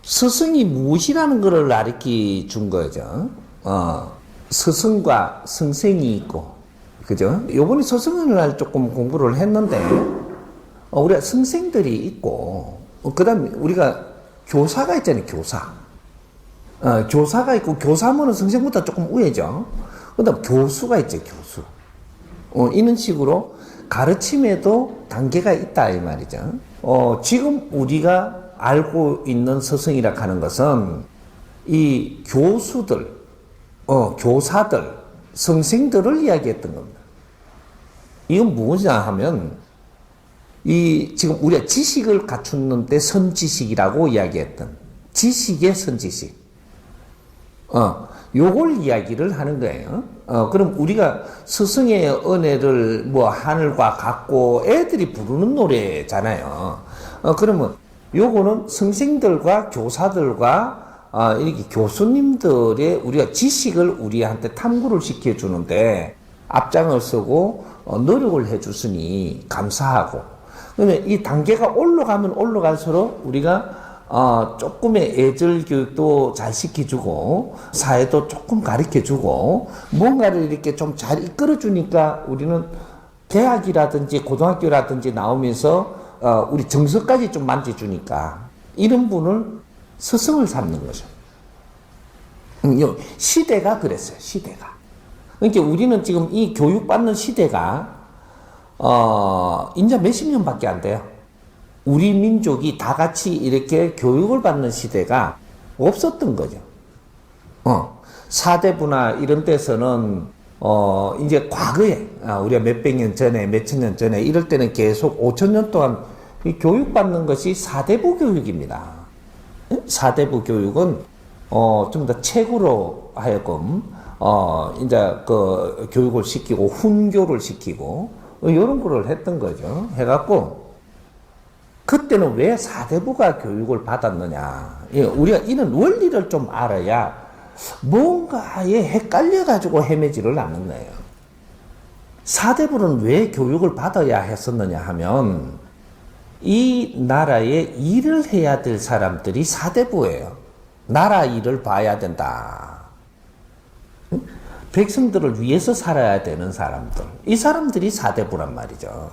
스승이 무엇이라는 것을 가르쳐 준 거죠. 스승과 선생이 있고, 그죠? 요번에 스승을 날 조금 공부를 했는데, 우리가 선생들이 있고, 그 다음에 우리가 교사가 있잖아요, 교사. 교사가 있고, 교사면은 선생보다 조금 우회죠. 그 다음 교수가 있죠, 교수. 이런 식으로 가르침에도 단계가 있다, 이 말이죠. 지금 우리가 알고 있는 스승이라 하는 것은 이 교수들, 교사들, 선생들을 이야기했던 겁니다. 이건 무엇이냐 하면, 지금 우리가 지식을 갖추는데 선지식이라고 이야기했던, 지식의 선지식. 요걸 이야기를 하는 거예요. 그럼 우리가 스승의 은혜를 하늘과 같고 애들이 부르는 노래잖아요. 그러면 요거는 선생들과 교사들과 이렇게 교수님들의 우리가 지식을 우리한테 탐구를 시켜주는데 앞장을 서고 노력을 해줬으니 감사하고, 그러면 이 단계가 올라가면 올라갈수록 우리가 조금의 애절 교육도 잘 시켜주고 사회도 조금 가르쳐주고 뭔가를 이렇게 좀 잘 이끌어주니까 우리는 대학이라든지 고등학교라든지 나오면서 우리 정서까지 좀 만져주니까 이런 분을 스승을 삼는 거죠. 시대가 그랬어요. 시대가. 그러니까 우리는 지금 이 교육받는 시대가 이제 몇십 년밖에 안 돼요. 우리 민족이 다 같이 이렇게 교육을 받는 시대가 없었던 거죠. 사대부나 이런 데서는 이제 과거에 우리가 몇백 년 전에 몇천 년 전에 이럴 때는 계속 5천 년 동안 이 교육받는 것이 사대부 교육입니다. 사대부 교육은 좀 더 책으로 하여금 이제 그 교육을 시키고 훈교를 시키고 이런 거를 했던 거죠. 해갖고 그때는 왜 사대부가 교육을 받았느냐? 우리가 이런 원리를 좀 알아야 뭔가에 헷갈려가지고 헤매지를 않는 거예요. 사대부는 왜 교육을 받아야 했었느냐 하면 이 나라에 일을 해야 될 사람들이 사대부예요. 나라 일을 봐야 된다. 백성들을 위해서 살아야 되는 사람들. 이 사람들이 사대부란 말이죠.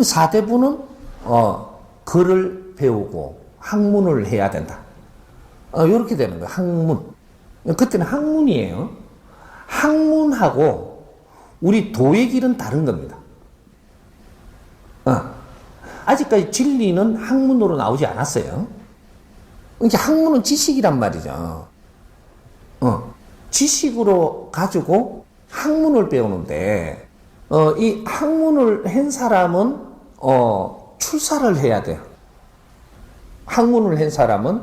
사대부는 글을 배우고 학문을 해야 된다. 이렇게 되는 거예요. 학문. 그때는 학문이에요. 학문하고 우리 도의 길은 다른 겁니다. 아직까지 진리는 학문으로 나오지 않았어요. 그러니까 학문은 지식이란 말이죠. 지식으로 가지고 학문을 배우는데, 이 학문을 한 사람은, 출사를 해야 돼요. 학문을 한 사람은,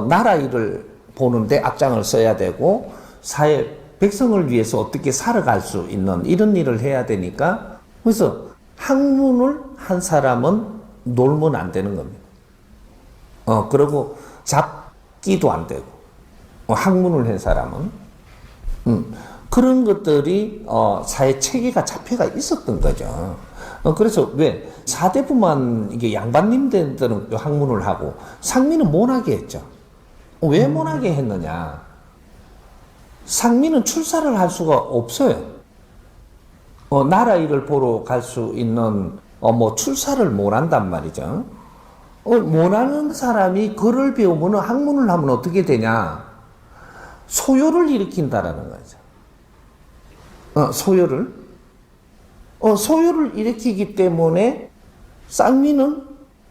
나라 일을 보는데 앞장을 써야 되고, 사회, 백성을 위해서 어떻게 살아갈 수 있는 이런 일을 해야 되니까, 그래서 학문을 한 사람은 놀면 안 되는 겁니다. 그리고 잡기도 안 되고, 학문을 한 사람은. 그런 것들이, 사회 체계가 잡혀가 있었던 거죠. 그래서 왜, 사대부만 이게 양반님들은 학문을 하고, 상민은 못하게 했죠. 왜 못하게 했느냐? 상민은 출사를 할 수가 없어요. 나라 일을 보러 갈 수 있는, 출사를 못 한단 말이죠. 못하는 사람이 글을 배우면 학문을 하면 어떻게 되냐? 소요를 일으킨다라는 거죠. 소요를. 소요를 일으키기 때문에 쌍미는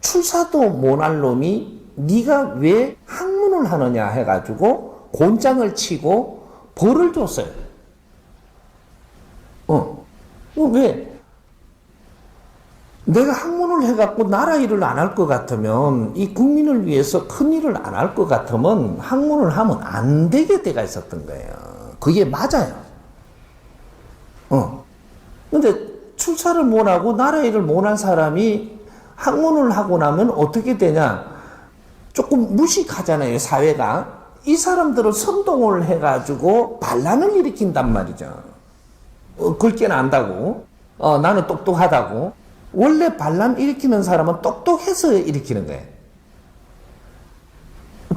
출사도 못할 놈이 네가 왜 학문을 하느냐 해가지고 곤장을 치고 벌을 줬어요. 왜? 내가 학문을 해갖고 나라 일을 안 할 것 같으면, 이 국민을 위해서 큰 일을 안 할 것 같으면 학문을 하면 안 되게 돼가 있었던 거예요. 그게 맞아요. 근데 출사를 못하고 나라 일을 못한 사람이 학문을 하고 나면 어떻게 되냐? 조금 무식하잖아요, 사회가. 이 사람들을 선동을 해가지고 반란을 일으킨단 말이죠. 글게는 안다고, 나는 똑똑하다고. 원래 반란 일으키는 사람은 똑똑해서 일으키는 거예요.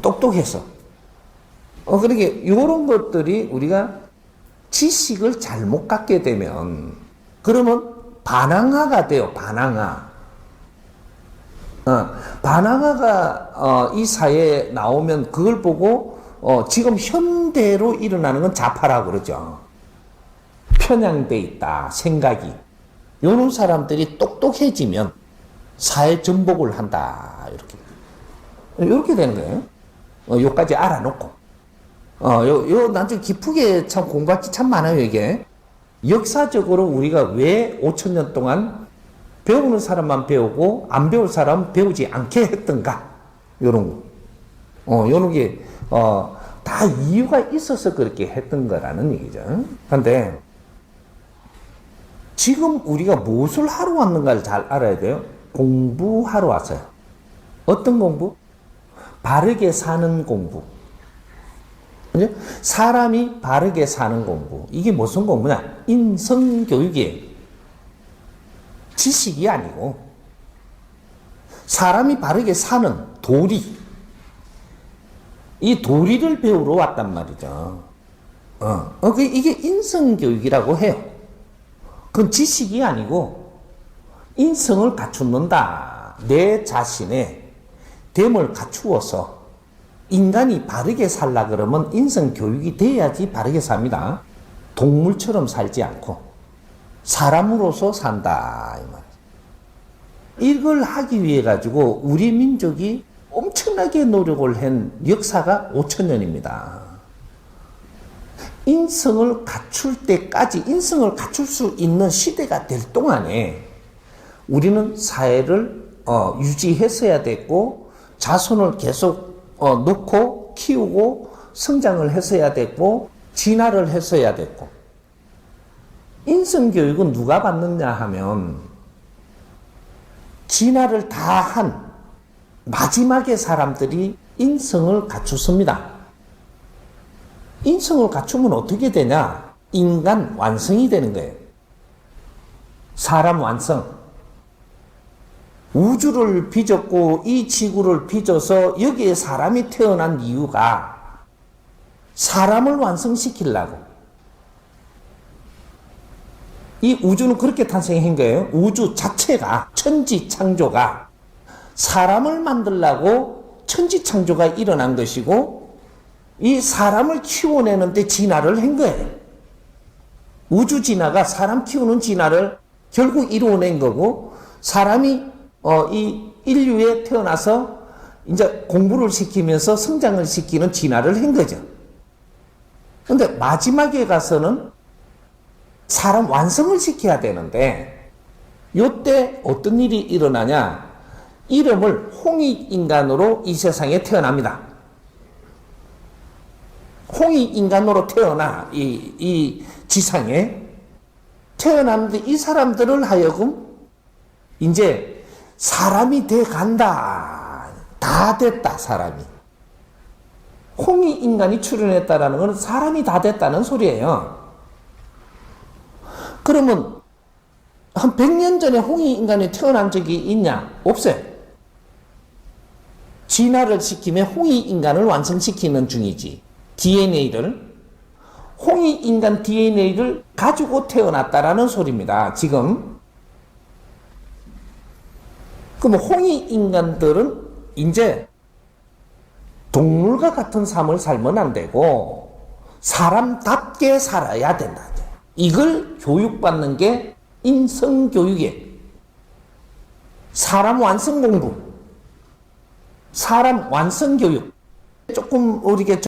똑똑해서. 그러니까 이런 것들이 우리가 지식을 잘못 갖게 되면 그러면 반항아가 돼요. 반항아. 반항아가 이 사회에 나오면 그걸 보고 지금 현대로 일어나는 건 자파라고 그러죠. 편향돼 있다 생각이. 이런 사람들이 똑똑해지면 사회 전복을 한다 이렇게 되는 거예요. 요까지 알아놓고 요 나중에 깊게 참 공부할 게 참 많아요. 이게 역사적으로 우리가 왜 5,000년 동안 배우는 사람만 배우고 안 배울 사람은 배우지 않게 했던가 요런 거 요런 게 다 이유가 있어서 그렇게 했던 거라는 얘기죠. 그런데 지금 우리가 무엇을 하러 왔는가를 잘 알아야 돼요. 공부하러 왔어요. 어떤 공부? 바르게 사는 공부. 그죠? 사람이 바르게 사는 공부. 이게 무슨 공부냐? 인성교육이에요. 지식이 아니고 사람이 바르게 사는 도리. 이 도리를 배우러 왔단 말이죠. 이게 인성교육이라고 해요. 그건 지식이 아니고 인성을 갖춘다. 내 자신의 됨을 갖추어서 인간이 바르게 살라 그러면 인성교육이 돼야지 바르게 삽니다. 동물처럼 살지 않고 사람으로서 산다. 이걸 하기 위해 가지고 우리 민족이 엄청나게 노력을 한 역사가 5,000년입니다. 인성을 갖출 때까지 인성을 갖출 수 있는 시대가 될 동안에 우리는 사회를 유지했어야 됐고 자손을 계속 놓고 키우고 성장을 했어야 됐고 진화를 했어야 됐고 인성교육은 누가 받느냐 하면 진화를 다 한 마지막에 사람들이 인성을 갖췄습니다. 인성을 갖추면 어떻게 되냐? 인간 완성이 되는 거예요. 사람 완성. 우주를 빚었고 이 지구를 빚어서 여기에 사람이 태어난 이유가 사람을 완성시키려고. 이 우주는 그렇게 탄생한 거예요. 우주 자체가 천지창조가 사람을 만들려고 천지창조가 일어난 것이고 이 사람을 키워내는데 진화를 한 거예요. 우주 진화가 사람 키우는 진화를 결국 이루어낸 거고 사람이 이 인류에 태어나서 이제 공부를 시키면서 성장을 시키는 진화를 한 거죠. 근데 마지막에 가서는 사람 완성을 시켜야 되는데 요때 어떤 일이 일어나냐? 이름을 홍익인간으로 이 세상에 태어납니다. 홍익인간으로 태어나 이 지상에 태어났는데 이 사람들을 하여금 이제 사람이 돼 간다. 다 됐다, 사람이. 홍익인간이 출현했다라는 건 사람이 다 됐다는 소리예요. 그러면 한 100년 전에 홍익인간이 태어난 적이 있냐? 없어요. 진화를 시키면 홍익인간을 완성시키는 중이지. DNA를. 홍익인간 DNA를 가지고 태어났다라는 소리입니다. 지금. 그럼 홍익인간들은 이제 동물과 같은 삶을 살면 안 되고 사람답게 살아야 된다. 이걸 교육받는 게 인성교육이에요. 사람 완성 공부, 사람 완성 교육. 조금 우리가